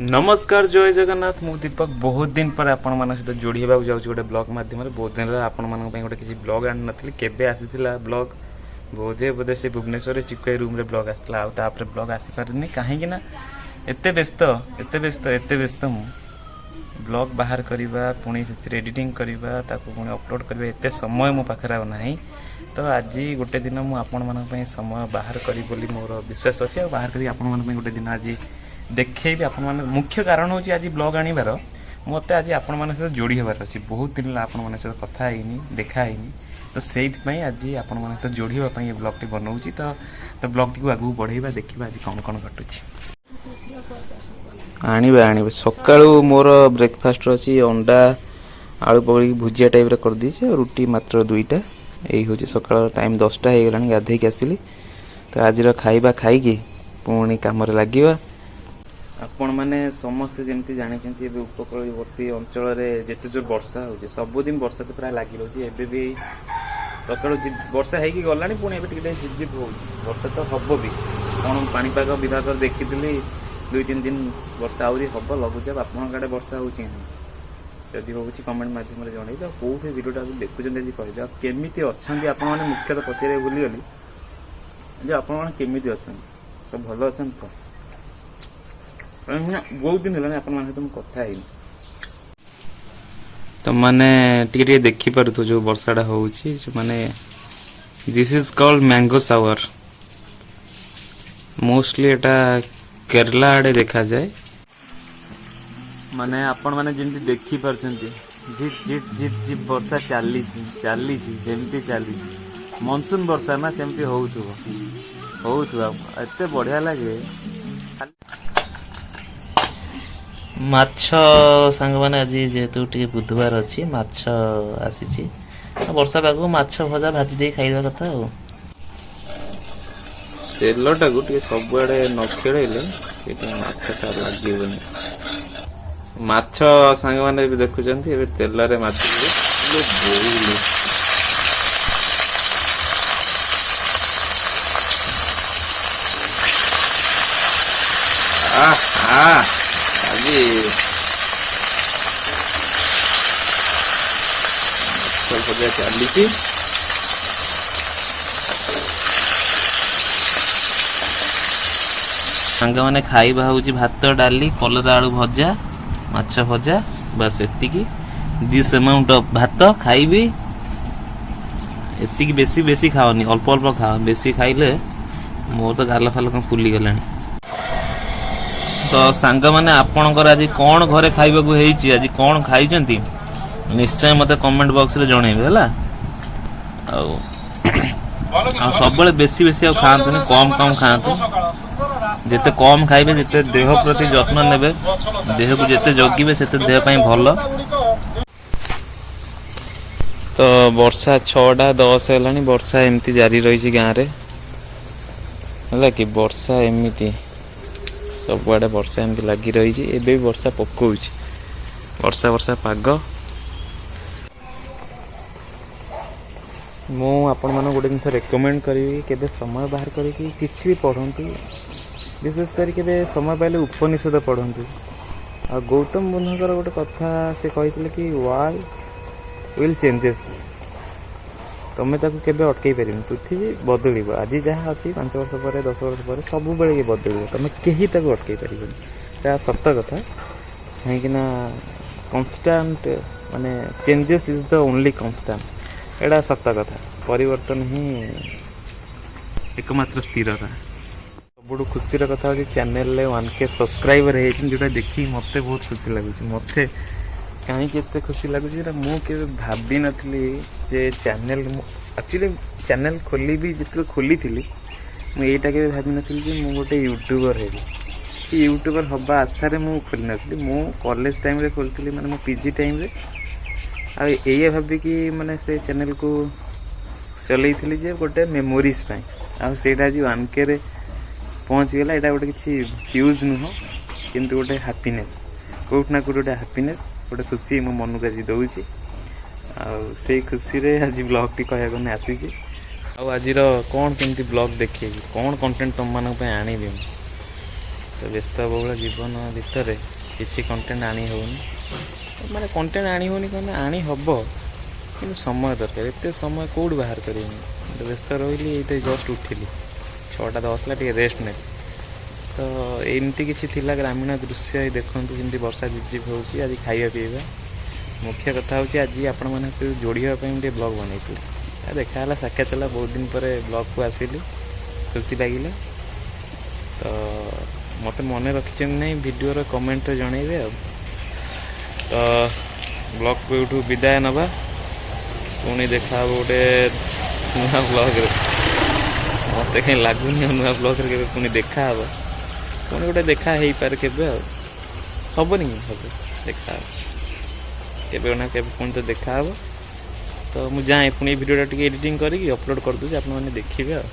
नमस्कार जय जगन्नाथ मु दीपक बहुत दिन पर आपण मान सहित जोड़ी होगा जाऊँ गोटे ब्लॉग मध्यम बहुत दिन आपण मान गोटे किसी ब्लॉग आनी नी केवे आसीला ब्लॉग बोधे बोधे से भुवनेश्वर चिकुआ रूम रे ब्लॉग आसला आउे ब्लॉग आसीपारे कहीं एते व्यस्त एते व्यस्त एते व्यस्त मु ब्लॉग बाहर करवा पुणी से एडिटिंग करवा पुणी अपलोड करवा एते समय मो पाखे आ ना तो आज गोटे दिन मुझे आपण मान समय बाहर करी बोली मोर विश्वास अच्छे बाहर करी आपण मान गोटे दिन आज देखेबी आपण मान मुख्य कारण हूँ आज ब्लॉग आनिबार मत आज आपण मान सहित जोड़ी होबार अच्छी बहुत दिन आपण मान सहित कथा हैनी देखा हैनी तो से आज आपण मान सहित जोड़ी होगापी ये ब्लॉग टी बनाऊँगी तो ब्लॉग टी आगू बढ़ेगा देखा आज कौन कौन घटुची आने सका मोर ब्रेकफास्ट अच्छी अंडा आलू पकड़ भुजिया टाइप कर दीजिए रुटी मात्र दुईटा यही हूँ सका टाइम 10टा हो गला गाधे आसली तो आज खाइबा खाई पुणी कम लगे आपण मैंने समस्ते जमी जानते उपकूलवर्ती अंचल जिते जो वर्षा हो सबुदिन वर्षा तो प्राय लगी रही है भी सका वर्षा है गला पुणी झिप झिप हो वर्षा तो हम भी कौन पाणीपाग विभाग देखी 2-3 दिन वर्षा आहरी हम लगुचाप आपण आड़े वर्षा होदी हो कमेंट मध्यम जन तो कौटे भिडियोटा देखुं कह केमी अच्छा आप मुख्यतः पचारे भूलीगली जो आपमि अच्छा सब भल अच्छा तो बहुत दिन है कथा तो माने टिके देखी पारु जो वर्षाटा हो माने this is called mango sour mostly एटा केरला आड़े देखा जाए माने आपण माने जेमती देखी पारछंती झिप झिप झिप झिप वर्षा चली जेमती चली मनसून वर्षा ना सेमती होउथुवा एते बढ़िया लगे माछ सांग मैंने आज जेहेतु टे बुधवार अच्छी माछ आसी वर्षा पाग माछ भजा भाजी दे खाइबा कथा तेलटा टे सबुआड़े न खेले माछटा लगे माछ सांग मैंने भी देखुं तेल रे माछ भजा चली सांग मैंने खाइबा हूँ भात डाली कलरा आलू भजा माछ भजा बस एतिकी दिस अमाउंट ऑफ भात खाइबी एतिकी बेसी बेसी खाओनी अल्प अल्प खाओ बेसी खाइले मोर तो गाल फाल फुली गलानी तो सांग मैंने आपणकर आज कौन घरे खाइबा को हेची आज कौन खाइचंती निश्चय मते कमेंट बॉक्स रे जणेबे हला आ सब बेले बेसी बेसी आ खांतनी कम कम खांतु जेते कम खाइबे जेते देह प्रति जत्न नेबे देह को जेते जगिबे सेते देह पई भलो तो वर्षा 6:10 हेलानी वर्षा एमती जारी रही गाँव रे हला कि वर्षा एमती सबुआड़े वर्षा एमती लगी रही एबे भी वर्षा पकाउछ वर्षा वर्षा पाग मु आपण मन गोटे जिन रेकमेंड करी केबे समय बाहर करी किछि भी पढ़ंतु विशेष करी केबे समय पाइले उपनिषद पढ़ंतु आ गौतम बुद्धकर गोटे कथा से कहितले कि वर्ल्ड विल चेंजेस तमें ताकू केबे अटकई पारिबे पृथ्वी बदलिबो आज जहाँ अच्छी 5 वर्ष पर 10 वर्ष पर सब बेले ये बदलिबो तमें केही ताकू अटकई पारिबे ता सत्य कथा कहीं कन्स्टांट माने changes is the only constant एड़ा सत्य कथा परिवर्तन ही एकमात्र स्थिरता सब खुशी कथा हो चैनल 1K सब्सक्राइबर जोटा देखी मत बहुत खुशी लगुच मत कहीं खुशी लगुच मुझे भाभी नी जे चैनल एक्चुअली चैनल खोली भी जिते खोली थी मुझा के भाभी नी मु गोटे यूट्यूबर है यूट्यूबर हवा आशारे मु खोली नी मु कॉलेज टाइम रे खोली माने मो पीजी टाइम रे आ ये भाभी कि माने से चैनल को चलई थी जे गोटे मेमोरीज पाई आ सेटा आज 1K रे पहुँच गला एटा गोटे किसी व्यूज नुह किंतु गोटे हैप्पीनेस कोट ना कोट गोटे हैप्पीनेस गोटे खुशी मो मन को आज दौची से खुशी रे आज ब्लॉग टी कहया गने आसी आज कौन केमती ब्लॉग देखे कौन कंटेंट तुम मान आनी ତ ବ୍ୟସ୍ତବହୁଳ ଜୀବନ ଭିତରେ କିଛି କଣ୍ଟେଣ୍ଟ ଆଣି ହେଉନି, ମାନେ କଣ୍ଟେଣ୍ଟ ଆଣି ହେଉନି କ'ଣ ଆଣି ହେବ, କିନ୍ତୁ ସମୟ ଦରକାର। ଏତେ ସମୟ କେଉଁଠୁ ବାହାର କରିବି? ବ୍ୟସ୍ତ ରହିଲି, ଏଇଟା ଜଷ୍ଟ ଉଠିଲି 6:10 ହେଲା, ଟିକେ ରେଷ୍ଟ ନେବି। ତ ଏମିତି କିଛି ଥିଲା ଗ୍ରାମୀଣ ଦୃଶ୍ୟ। ଦେଖନ୍ତୁ ଯେମିତି ବର୍ଷା ଝିପଝିପ୍ ହେଉଛି। ଆଜି ଖାଇବା ପିଇବା ମୁଖ୍ୟ କଥା ହେଉଛି, ଆଜି ଆପଣମାନଙ୍କ ଯୋଡ଼ିବା ପାଇଁ ଟିକେ ବ୍ଲଗ୍ ବନେଇଥିଲି। ଦେଖା ହେଲା, ସାକ୍ଷାତ ହେଲା, ବହୁତ ଦିନ ପରେ ବ୍ଲଗ୍କୁ ଆସିଲି, ଖୁସି ଲାଗିଲା। ତ ମୋତେ ମନେ ରଖିଛନ୍ତି ନାହିଁ ଭିଡ଼ିଓର କମେଣ୍ଟରେ ଜଣେଇବେ। ଆଉ ତ ବ୍ଲଗ୍କୁ ଏଇଠୁ ବିଦାୟ ନେବା, ପୁଣି ଦେଖା ହେବ ଗୋଟେ ନୂଆ ବ୍ଲଗ୍ରେ। ମୋତେ କାହିଁ ଲାଗୁନି ଆଉ ନୂଆ ବ୍ଲଗ୍ରେ କେବେ ପୁଣି ଦେଖା ହେବ। ପୁଣି ଗୋଟେ ଦେଖା ହେଇପାରେ କେବେ, ଆଉ ହେବନି ହେବ, ଦେଖା ହେବ କେବେ ନା କେବେ, ପୁଣି ତ ଦେଖା ହେବ। ତ ମୁଁ ଯାଏଁ, ପୁଣି ଏ ଭିଡ଼ିଓଟା ଟିକେ ଏଡ଼ିଟିଂ କରିକି ଅପଲୋଡ଼ କରିଦେଉଛି, ଆପଣମାନେ ଦେଖିବେ ଆଉ।